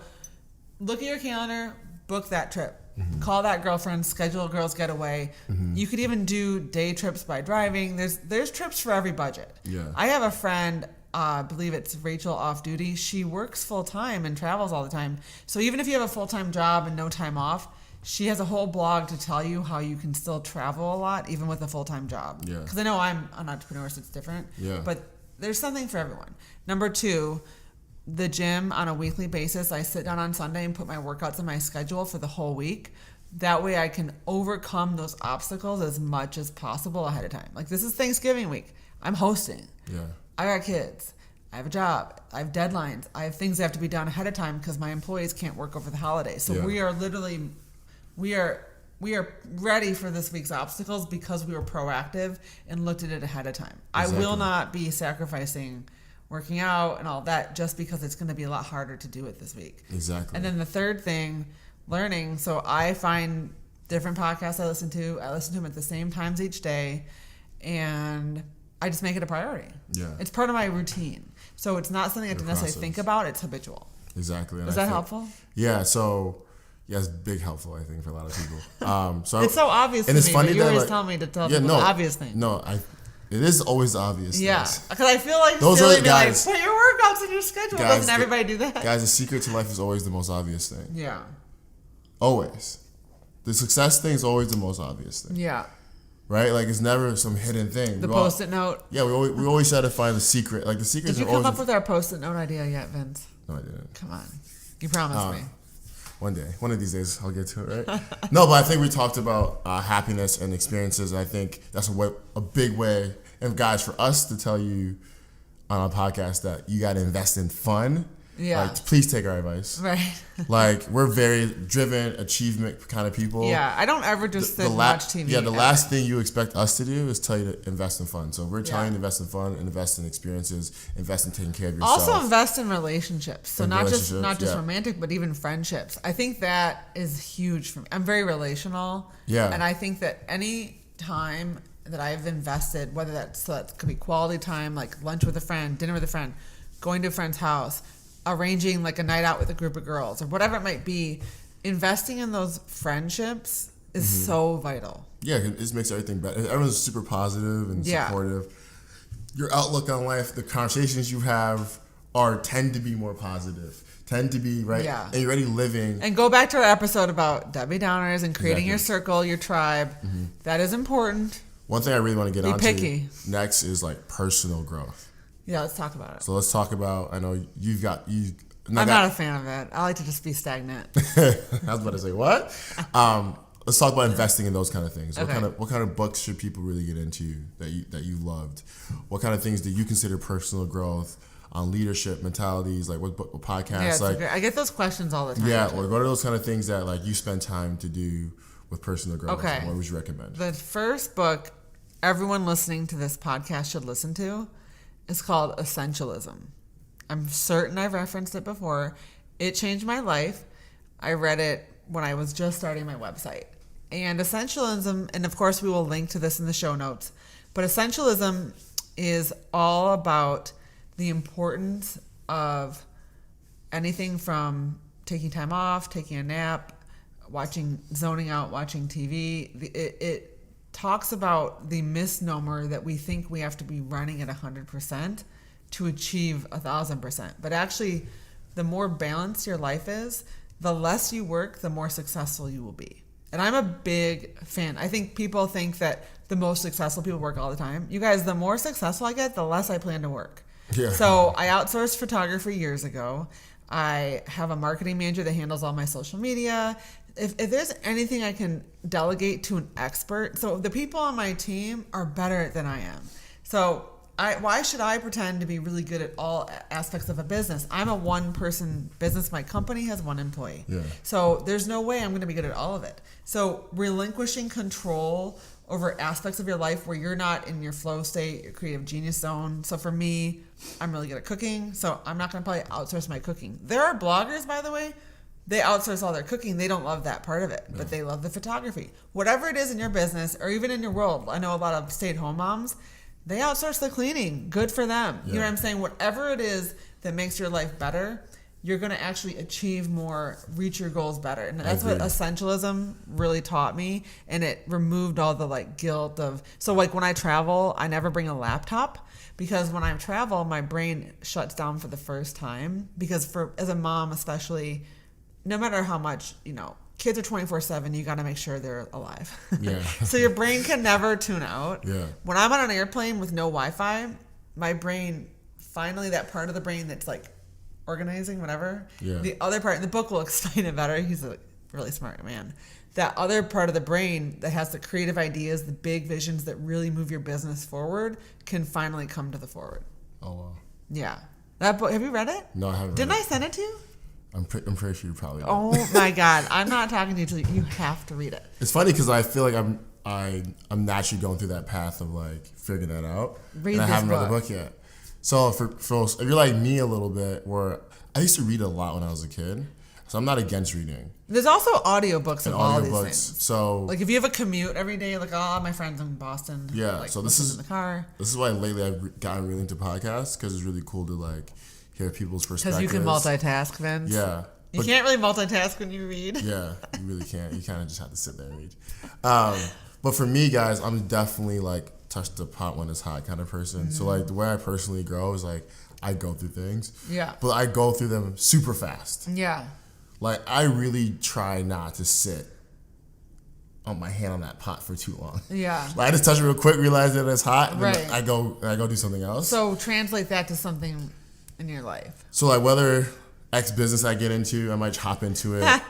look at your calendar, book that trip. Call that girlfriend, schedule a girl's getaway. You could even do day trips by driving. There's trips for every budget. Yeah. I have a friend, I believe it's Rachel off duty. She works full time and travels all the time. So even if you have a full-time job and no time off, she has a whole blog to tell you how you can still travel a lot even with a full-time job. Yeah. Because I know I'm an entrepreneur, so it's different. Yeah. But there's something for everyone. Number 2, the gym on a weekly basis. I sit down on Sunday and put my workouts in my schedule for the whole week. That way I can overcome those obstacles as much as possible ahead of time. Like, this is Thanksgiving week. I'm hosting. Yeah. I got kids. I have a job. I have deadlines. I have things that have to be done ahead of time because my employees can't work over the holidays. So we are literally, we are ready for this week's obstacles because we were proactive and looked at it ahead of time. Exactly. I will not be sacrificing working out and all that just because it's going to be a lot harder to do it this week. Exactly. And then the third thing, learning. So I find different podcasts I listen to. I listen to them at the same times each day, and I just make it a priority. Yeah. It's part of my routine. So it's not something I have to necessarily think about. It's habitual. Exactly. And Is that helpful? Yeah. So, yeah, it's big helpful, I think, for a lot of people. So it's so obvious to me, but you always tell me to tell people the obvious thing. No, it is always the obvious. Yeah, because I feel like those silly, are guys. Like, put your workouts in your schedule. Guys, doesn't everybody do that? Guys, the secret to life is always the most obvious thing. Yeah. Always. The success thing is always the most obvious thing. Yeah. Right? Like, it's never some hidden thing. The Post-it note. Yeah, we always try to find the secret. Like, the secret. Did you come up with our Post-it note idea yet, Vince? No, I didn't. Come on. You promised me. One day. One of these days, I'll get to it, right? No, but I think we talked about happiness and experiences. I think that's a big way. And guys, for us to tell you on a podcast that you got to invest in fun, like, please take our advice. Right. Like, we're very driven, achievement kind of people. Yeah, I don't ever just sit and watch TV. Yeah, the last thing you expect us to do is tell you to invest in fun. So we're telling you to invest in fun, invest in experiences, invest in taking care of yourself. Also invest in relationships. So not just romantic, but even friendships. I think that is huge for me. I'm very relational. Yeah. And I think that any time that I've invested, whether that could be quality time, like lunch with a friend, dinner with a friend, going to a friend's house, arranging like a night out with a group of girls, or whatever it might be, investing in those friendships is so vital. Yeah, it just makes everything better. Everyone's super positive and supportive. Your outlook on life, the conversations you have tend to be more positive. Tend to be, right? Yeah. And you're already living. And go back to our episode about Debbie Downers and creating your circle, your tribe. That is important. One thing I really want to get onto next is like personal growth. Yeah, let's talk about it. So let's talk about, I know I'm not a fan of it. I like to just be stagnant. I was about to say, what? Let's talk about investing in those kind of things. Okay. What kind of books should people really get into that you loved? What kind of things do you consider personal growth on leadership, mentalities, like what podcasts? Yeah, I get those questions all the time. Yeah, or what are those kind of things that like you spend time to do with personal growth? Okay. What would you recommend? The first book everyone listening to this podcast should listen to is called Essentialism. I'm certain I've referenced it before. It changed my life. I read it when I was just starting my website. And Essentialism, and of course we will link to this in the show notes, but Essentialism is all about the importance of anything from taking time off, taking a nap, zoning out, watching TV. It talks about the misnomer that we think we have to be running at 100% to achieve 1,000%. But actually, the more balanced your life is, the less you work, the more successful you will be. And I'm a big fan. I think people think that the most successful people work all the time. You guys, the more successful I get, the less I plan to work. Yeah. So I outsourced photography years ago. I have a marketing manager that handles all my social media. If there's anything I can delegate to an expert, so the people on my team are better than I am. So why should I pretend to be really good at all aspects of a business? I'm a one-person business. My company has one employee. Yeah. So there's no way I'm going to be good at all of it. So relinquishing control over aspects of your life where you're not in your flow state, your creative genius zone. So for me, I'm really good at cooking, so I'm not going to probably outsource my cooking. There are bloggers, by the way, they outsource all their cooking. They don't love that part of it, but they love the photography. Whatever it is in your business or even in your world, I know a lot of stay-at-home moms, they outsource the cleaning. Good for them. Yeah. You know what I'm saying? Whatever it is that makes your life better, you're going to actually achieve more, reach your goals better. And that's what Essentialism really taught me. And it removed all the like guilt of, so like when I travel, I never bring a laptop because when I travel, my brain shuts down for the first time because as a mom, especially, no matter how much, kids are 24/7, you got to make sure they're alive. Yeah. So your brain can never tune out. Yeah. When I'm on an airplane with no Wi-Fi, my brain, finally that part of the brain that's like organizing, whatever. Yeah. The other part, the book will explain it better. He's a really smart man. That other part of the brain that has the creative ideas, the big visions that really move your business forward can finally come to the forward. Oh, wow. Yeah. That book, have you read it? No, I haven't. Didn't I send it to you? I'm pretty sure you probably did. Oh my God. I'm not talking to you till you have to read it. It's funny because I feel like I'm naturally going through that path of like figuring that out. Read and I this haven't read the book. book yet. So if you're like me a little bit, where I used to read a lot when I was a kid, so I'm not against reading. There's also audiobooks of all these things. So like if you have a commute every day, like all my friends in Boston. Yeah. Like, So this is in the car. This is why lately I've gotten really into podcasts because it's really cool to like hear people's perspectives. Because you can multitask, Vince. Yeah. You can't really multitask when you read. Yeah, you really can't. You kind of just have to sit there and read. But for me, guys, I'm definitely like touch the pot when it's hot kind of person. Mm-hmm. So like the way I personally grow is like I go through things. Yeah. But I go through them super fast. Yeah. Like I really try not to sit on my hand on that pot for too long. Yeah. Like I just touch it real quick, realize that it's hot, and right. then I go do something else. So translate that to something in your life. So like whether X business I get into, I might hop into it.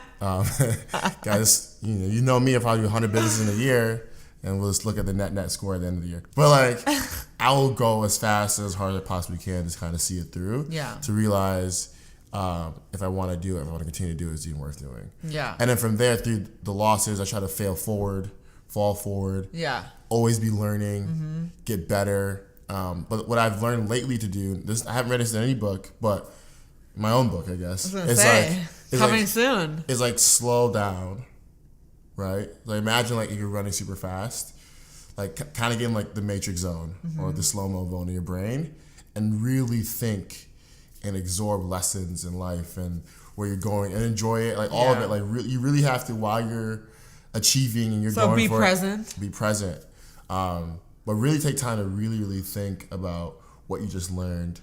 Guys, you know me, I probably do 100 businesses in a year, and we'll just look at the net score at the end of the year. But like, I will go as fast as hard as I possibly can, just kind of see it through. Yeah. To realize if I want to do it, if I want to continue to do it, it's even worth doing. Yeah. And then from there, through the losses, I try to fall forward. Yeah. Always be learning, get better. But what I've learned lately to do, this I haven't read this in any book, but my own book, I guess. I was gonna say, coming soon. It's like slow down, right? Like imagine like you're running super fast, like kind of getting like the matrix zone or the slow-mo zone in your brain, and really think and absorb lessons in life and where you're going and enjoy it, like all of it. Like you really have to, while you're achieving and you're going for it. So be present. Be present. But really take time to really think about what you just learned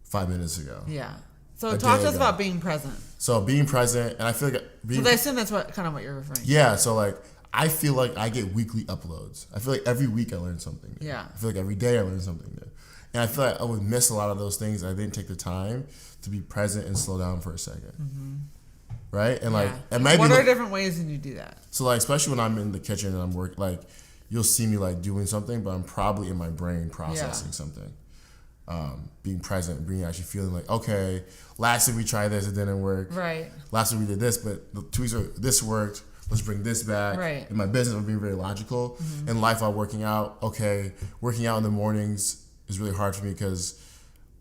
5 minutes ago. Yeah. So talk to us about being present. So being present, and I feel like so I assume that's kind of what you're referring to. Yeah. So like I feel like I get weekly uploads. I feel like every week I learn something new. Yeah. I feel like every day I learn something new. And I feel like I would miss a lot of those things. I didn't take the time to be present and slow down for a second. Mm-hmm. Right? And like, and maybe what are different ways that you do that? So like, especially when I'm in the kitchen and I'm working, like you'll see me like doing something, but I'm probably in my brain processing something. Being present, being actually feeling like, okay, last week we tried this, it didn't work. Right. Last week we did this, but the 2 weeks ago this worked. Let's bring this back. Right. In my business, I'm being very logical. In life, I'm working out. Okay, working out in the mornings is really hard for me because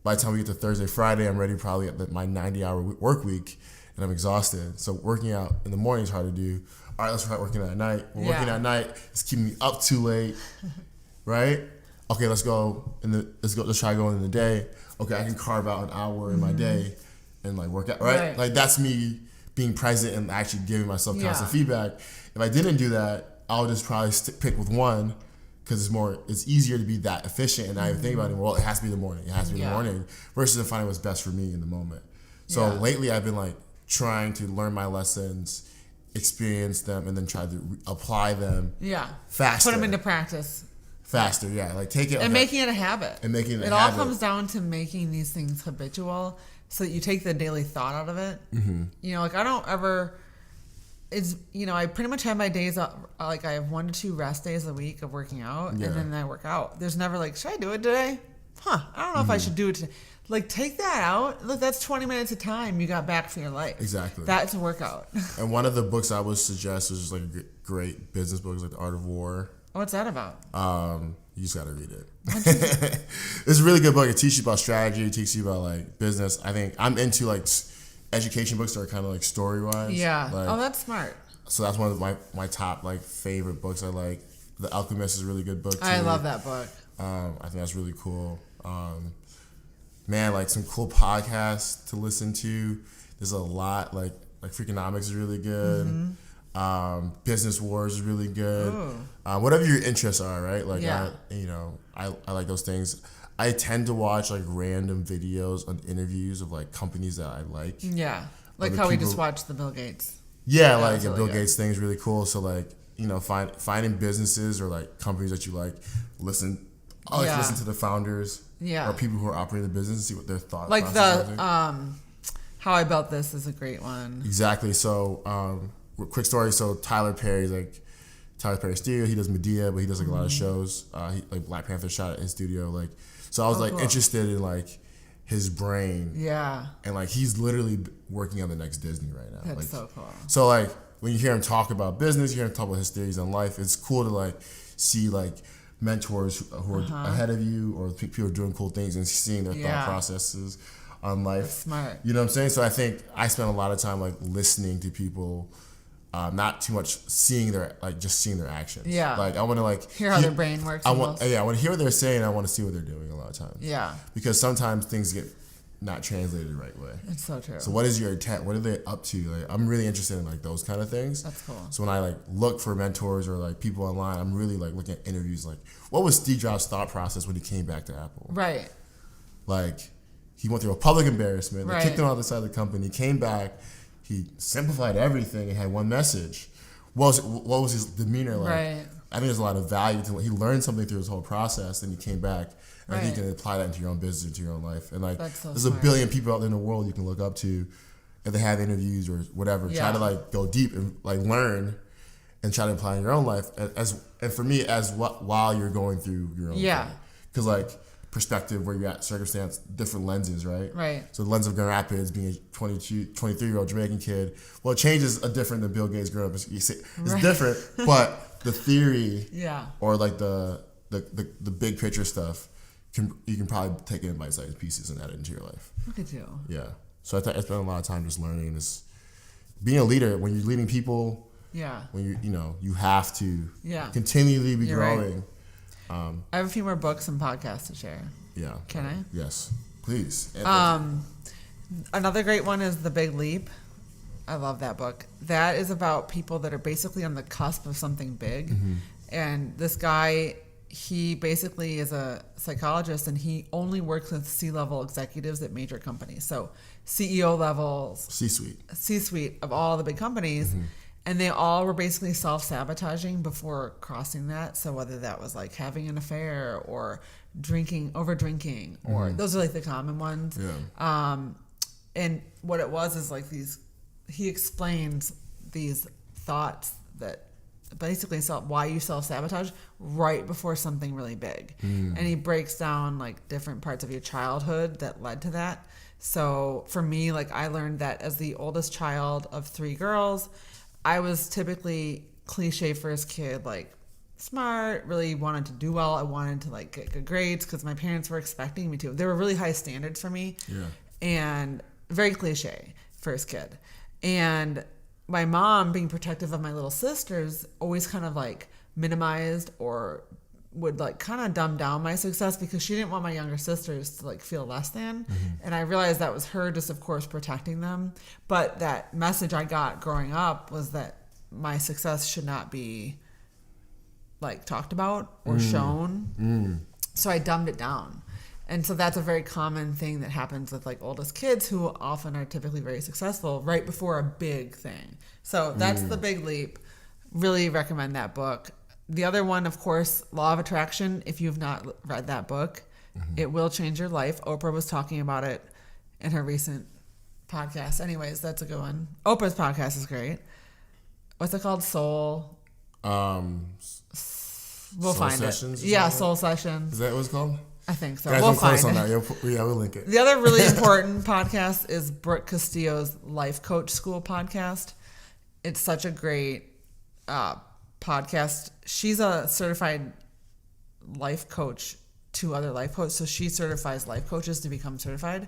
by the time we get to Thursday, Friday, I'm ready probably at my 90-hour work week, and I'm exhausted. So working out in the morning is hard to do. All right, let's try working out at night. Well, working out at night is keeping me up too late, right? Okay, let's try going in the day. Okay, I can carve out an hour in my day and like work out, right? Like that's me being present and actually giving myself constant feedback. If I didn't do that, I'll just probably pick with one because it's easier to be that efficient and not even think about it. Well, it has to be the morning. It has to be the morning versus finding what's best for me in the moment. So lately I've been like trying to learn my lessons, experience them, and then try to apply them faster. Put them into practice. Faster, like take it. And making it a habit. And making it a habit. habit. It all comes down to making these things habitual so that you take the daily thought out of it. Mm-hmm. You know, like I don't ever, I pretty much have my days, like I have 1 to 2 rest days a week of working out and then I work out. There's never like, should I do it today? I don't know if I should do it today. Like take that out. Look, that's 20 minutes of time you got back for your life. Exactly. That's a workout. And one of the books I would suggest is just like a great business book, like The Art of War. What's that about? You just got to read it. It's a really good book. It teaches you about strategy. It teaches you about like business. I think I'm into like education books that are kind of like story wise. Yeah. Like, that's smart. So that's one of my top like favorite books. I like The Alchemist is a really good book too. I love that book. I think that's really cool. Man, like some cool podcasts to listen to. There's a lot like Freakonomics is really good. Mm-hmm. Business Wars is really good. Whatever your interests are, right? Like, I like those things. I tend to watch like random videos on interviews of like companies that I like. Yeah, like how we just watched the Bill Gates. Yeah, like the Bill Gates thing is really cool. So like, finding businesses or like companies that you like, listen to the founders or people who are operating the business and see what their thoughts. Like the How I Built This is a great one. Exactly. So, quick story. So Tyler Perry's like Tyler Perry studio. He does Medea, but he does like a lot of shows. He, like Black Panther shot at his studio. Like, so I was like interested in like his brain. Yeah. And like he's literally working on the next Disney right now. That's like, so cool. So like when you hear him talk about business, you hear him talk about his theories on life. It's cool to like see like mentors who are ahead of you or people doing cool things and seeing their thought processes on life. That's smart. You know what I'm saying? So I think I spend a lot of time like listening to people, not too much seeing their actions. Yeah. Like I want to like hear how their brain works. I want to hear what they're saying. I want to see what they're doing a lot of times. Yeah. Because sometimes things get not translated the right way. It's so true. So what is your intent? What are they up to? Like I'm really interested in like those kind of things. That's cool. So when I like look for mentors or like people online, I'm really like looking at interviews. Like what was Steve Jobs' thought process when he came back to Apple? Right. Like he went through a public embarrassment. They Right. kicked him out of the side of the company. Came back. He simplified everything and had one message. What was his demeanor like? Right. I think there's a lot of value to it. He learned something through his whole process, and he came back. And I think you can apply that into your own business, into your own life. And like, there's a billion people out there in the world you can look up to, if they have interviews or whatever. Yeah. Try to like go deep and like learn, and try to apply in your own life. And for me, while you're going through your own thing. Because like perspective, where you're at, circumstance, different lenses, right? Right. So the lens of Grand Rapids, being a 23-year-old Jamaican kid, well, it changes a different than Bill Gates growing up. It's different, but the theory, or like the big picture stuff, you can probably take it in bite-sized pieces and add it into your life. Look at you. Yeah. So I spent a lot of time just learning, and just being a leader. When you're leading people, when you have to continually be growing. Right. I have a few more books and podcasts to share. Yeah. Can I? Yes, please. Another great one is The Big Leap. I love that book. That is about people that are basically on the cusp of something big. Mm-hmm. And this guy, he basically is a psychologist, and he only works with C-level executives at major companies. So CEO levels. C-suite of all the big companies. Mm-hmm. And they all were basically self-sabotaging before crossing that. So whether that was like having an affair or over drinking, or those are like the common ones. Yeah. And what it was is like he explains these thoughts that basically why you self-sabotage right before something really big. And he breaks down like different parts of your childhood that led to that. So for me, like I learned that as the oldest child of 3 girls, I was typically cliche first kid, like smart, really wanted to do well. I wanted to like get good grades because my parents were expecting me to. There were really high standards for me. Yeah. And very cliche first kid. And my mom, being protective of my little sisters, always kind of like minimized or would like kind of dumb down my success because she didn't want my younger sisters to like feel less than. Mm-hmm. And I realized that was her just, of course, protecting them. But that message I got growing up was that my success should not be like talked about or shown. So I dumbed it down. And so that's a very common thing that happens with like oldest kids who often are typically very successful right before a big thing. So that's The Big Leap. Really recommend that book. The other one, of course, Law of Attraction. If you've not read that book, it will change your life. Oprah was talking about it in her recent podcast. Anyways, that's a good one. Oprah's podcast is great. What's it called? Soul. We'll find Sessions it. Yeah, Soul Sessions. Is that what it's called? I think so. Guys, we'll find find it. On that. We'll link it. The other really important podcast is Brooke Castillo's Life Coach School podcast. It's such a great podcast. She's a certified life coach to other life coaches, so she certifies life coaches to become certified.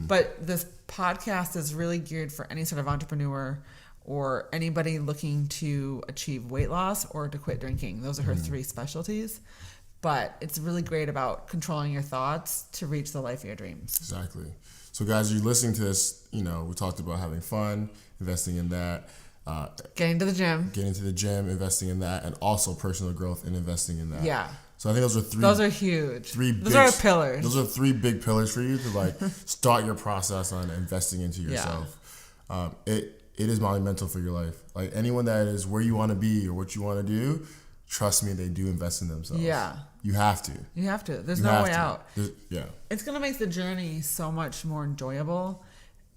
But this podcast is really geared for any sort of entrepreneur or anybody looking to achieve weight loss or to quit drinking. Those are her 3 specialties. But it's really great about controlling your thoughts to reach the life of your dreams. Exactly. So guys, you're listening to this, we talked about having fun, investing in that. Getting to the gym, investing in that, and also personal growth and investing in that. Yeah. So I think those are 3. Those are huge. Those are pillars. Those are 3 big pillars for you to like start your process on investing into yourself. Yeah. It is monumental for your life. Like anyone that is where you want to be or what you want to do, trust me, they do invest in themselves. Yeah. You have to. You have to. There's no way out. Yeah. It's going to make the journey so much more enjoyable.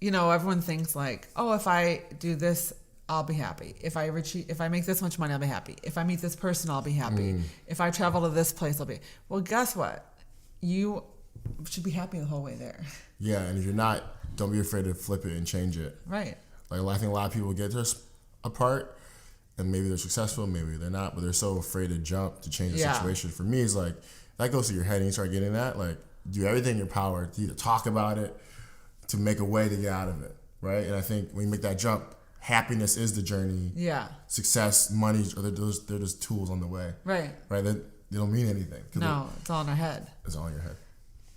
You know, everyone thinks like, oh, if I do this, I'll be happy. If I make this much money, I'll be happy. If I meet this person, I'll be happy. If I travel to this place, I'll be. Well, guess what? You should be happy the whole way there. Yeah, and if you're not, don't be afraid to flip it and change it. Right. Like, I think a lot of people get to a part, and maybe they're successful, maybe they're not, but they're so afraid to jump to change the situation. For me, it's like, that goes to your head and you start getting that, like, do everything in your power to either talk about it, to make a way to get out of it, right? And I think when you make that jump, happiness is the journey. Yeah. Success, money, they're just tools on the way. Right. Right? They don't mean anything. No, it's all in our head. It's all in your head.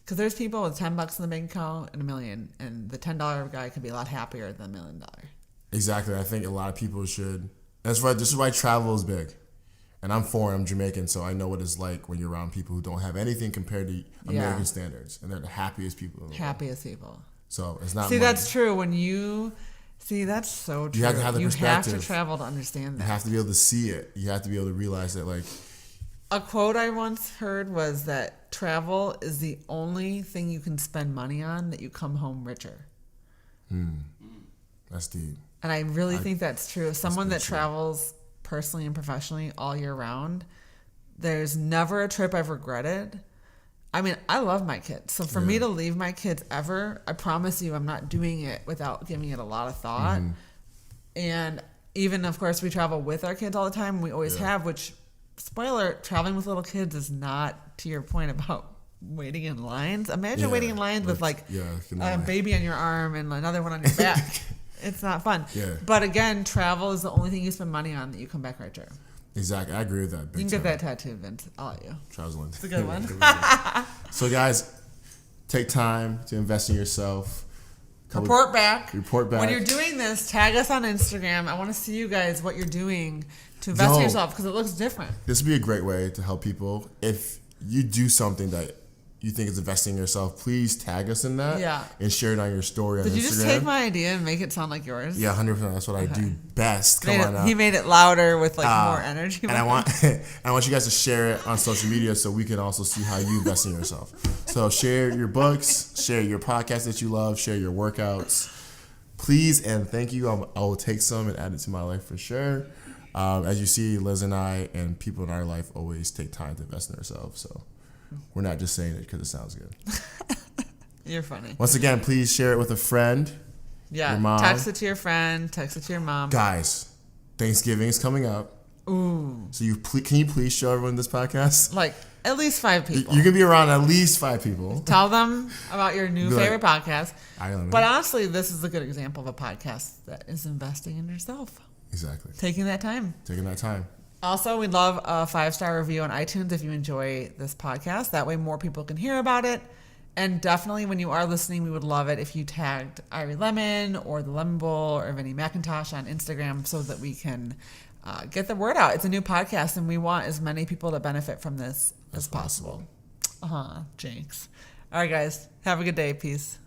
Because there's people with $10 in the bank account and $1 million, and the $10 guy could be a lot happier than the $1 million. Exactly. I think a lot of people should. That's right. This is why travel is big. And I'm foreign. I'm Jamaican, so I know what it's like when you're around people who don't have anything compared to American standards, and they're the happiest people in the world. Happiest people. So it's not. See, that's true. That's so true. You have to have the perspective. You have to travel to understand that. You have to be able to see it. You have to be able to realize that, like. A quote I once heard was that travel is the only thing you can spend money on that you come home richer. That's deep. And I really think that's true. Someone that travels personally and professionally all year round, there's never a trip I've regretted. I mean, I love my kids. So for me to leave my kids ever, I promise you I'm not doing it without giving it a lot of thought. And even, of course, we travel with our kids all the time. We always have, which, spoiler, traveling with little kids is not, to your point about waiting in lines. Imagine waiting in lines with a baby on your arm and another one on your back. It's not fun. Yeah. But again, travel is the only thing you spend money on that you come back richer. Exactly. I agree with that. You can get that tattooed, Vince. I'll let you. Traveling. It's a good one. So, guys, take time to invest in yourself. Report back. When you're doing this, tag us on Instagram. I want to see you guys, what you're doing to invest in yourself, because it looks different. This would be a great way to help people. If you do something that you think is investing in yourself, please tag us in that and share it on your story on Instagram. Did you just take my idea and make it sound like yours? Yeah, 100%. That's what I do best. He made it louder with more energy. And I want you guys to share it on social media so we can also see how you invest in yourself. So share your books, share your podcast that you love, share your workouts. Please and thank you. I will take some and add it to my life for sure. As you see, Liz and I and people in our life always take time to invest in ourselves. So we're not just saying it because it sounds good. You're funny. Once again, please share it with a friend. Yeah, your mom. Text it to your friend. Text it to your mom. Guys, Thanksgiving is coming up. Ooh. So can you please show everyone this podcast? Like at least 5 people. You're gonna be around at least 5 people. Tell them about your new favorite podcast. But honestly, this is a good example of a podcast that is investing in yourself. Exactly. Taking that time. Also, we'd love a 5-star review on iTunes if you enjoy this podcast. That way more people can hear about it. And definitely when you are listening, we would love it if you tagged Irie Lemon or The Lemon Bowl or Vinny McIntosh on Instagram so that we can get the word out. It's a new podcast and we want as many people to benefit from this as possible. Jinx. All right, guys. Have a good day. Peace.